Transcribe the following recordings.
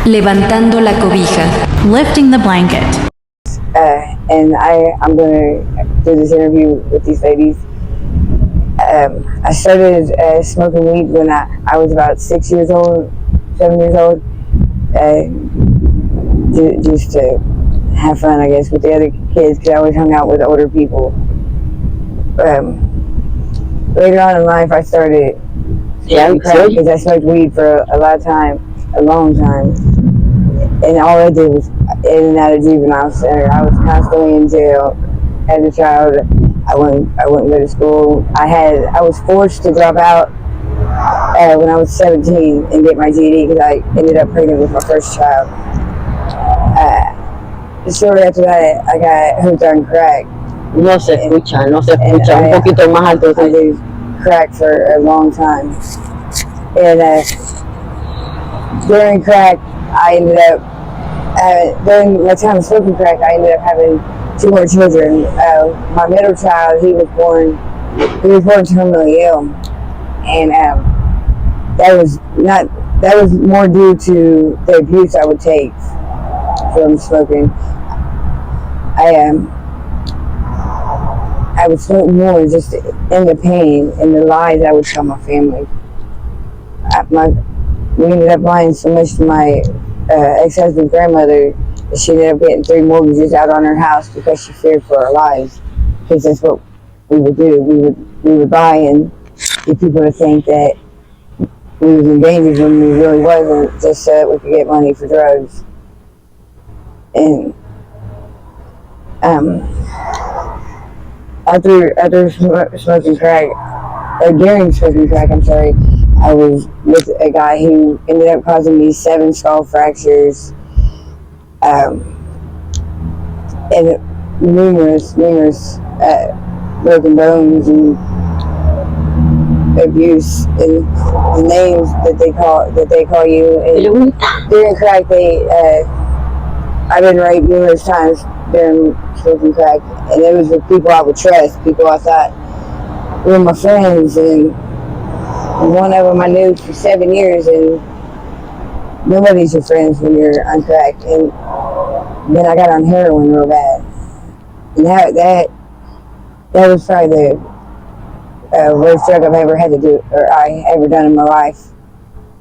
Levantando la cobija. Lifting the blanket. And I'm going to do this interview with these ladies. I started smoking weed when I was about 7 years old, just to have fun, I guess, with the other kids, because I always hung out with older people. Later on in life, I started smoking crack because I smoked weed for a long time, and all I did was in and out of juvenile center. I was constantly in jail as a child. I wouldn't go to school. I was forced to drop out when I was 17 and get my GED because I ended up pregnant with my first child. Shortly after that, I got hooked on crack. No se escucha, un poquito más alto. I did crack for a long time. And during crack, I ended up, during my time smoking crack, I ended up having 2 more children. My middle child, he was born terminally ill. And that was more due to the abuse I would take from smoking. I would smoke more just in the pain and the lies I would tell my family. We ended up lying so much to my ex-husband's grandmother that she ended up getting 3 mortgages out on her house because she feared for her lives. Because that's what we would do. We would lie and get people to think that we was in danger when we really wasn't, just so that we could get money for drugs. And after smoking crack, or during smoking crack, I was with a guy who ended up causing me 7 skull fractures, and numerous broken bones and abuse, and the names that they call you. And during crack, I've been raped numerous times during smoking crack, and it was with people I would trust, people I thought were my friends, and one of them I knew for 7 years, and nobody's your friends when you're on crack. And then I got on heroin real bad, and that was probably the worst drug I've ever had to do, or I ever done in my life.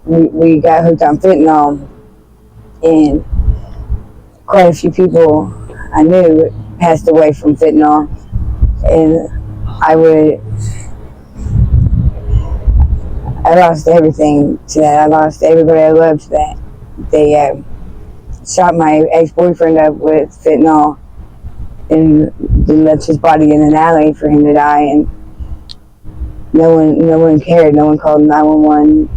We got hooked on fentanyl, and quite a few people I knew passed away from fentanyl, and I lost everything to that. I lost everybody I loved to that. They shot my ex-boyfriend up with fentanyl and then left his body in an alley for him to die, and no one cared. No one called 911.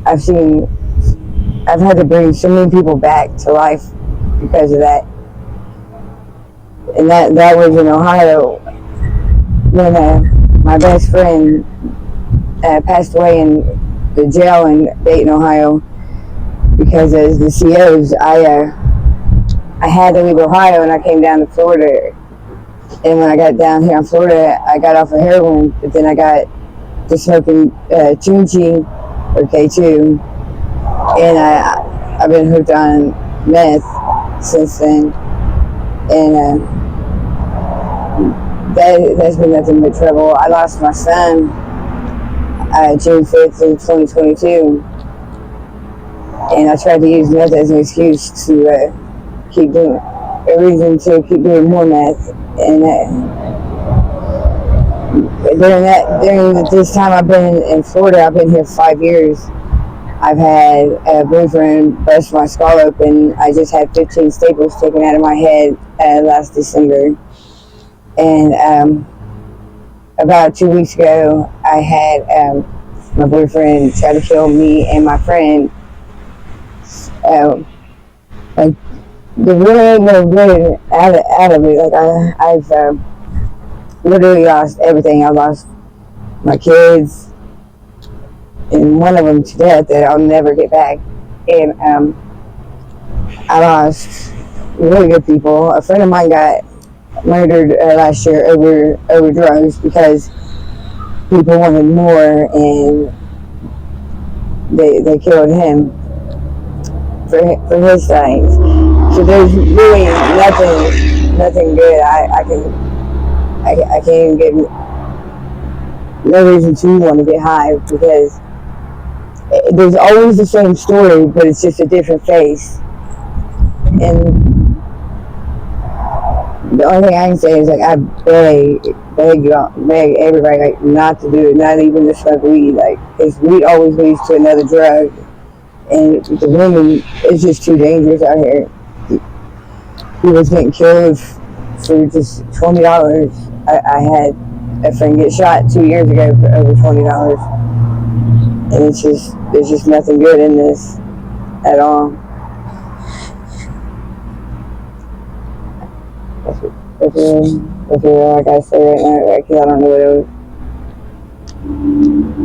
I've had to bring so many people back to life because of that. And that was in Ohio when my best friend passed away in the jail in Dayton, Ohio, because as the COs, I had to leave Ohio and I came down to Florida. And when I got down here in Florida, I got off of heroin, but then I got to smoking Tunchi or K2, and I've been hooked on meth since then, and that's been nothing but trouble. I lost my son June 5th of 2022, and I tried to use meth as an excuse to keep doing more meth. And during this time I've been in Florida, I've been here 5 years. I've had a boyfriend bust my skull open. I just had 15 staples taken out of my head last December. And about 2 weeks ago, I had my boyfriend try to kill me and my friend. Like, there really ain't no good out of it. Like, I've literally lost everything. I lost my kids, and one of them to death that I'll never get back. And I lost really good people. A friend of mine got murdered last year over drugs because people wanted more, and they killed him for his things. So there's really nothing good. I can't even get no reason to want to get high because there's always the same story, but it's just a different face. And the only thing I can say is like I beg everybody like not to do it, not even to smoke weed, like because weed always leads to another drug, and the women it's just too dangerous out here. People's getting killed for just $20. I had a friend get shot 2 years ago for over $20, and there's just nothing good in this at all. That's what I gotta say right now, because I don't know what else.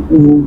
Mm-hmm.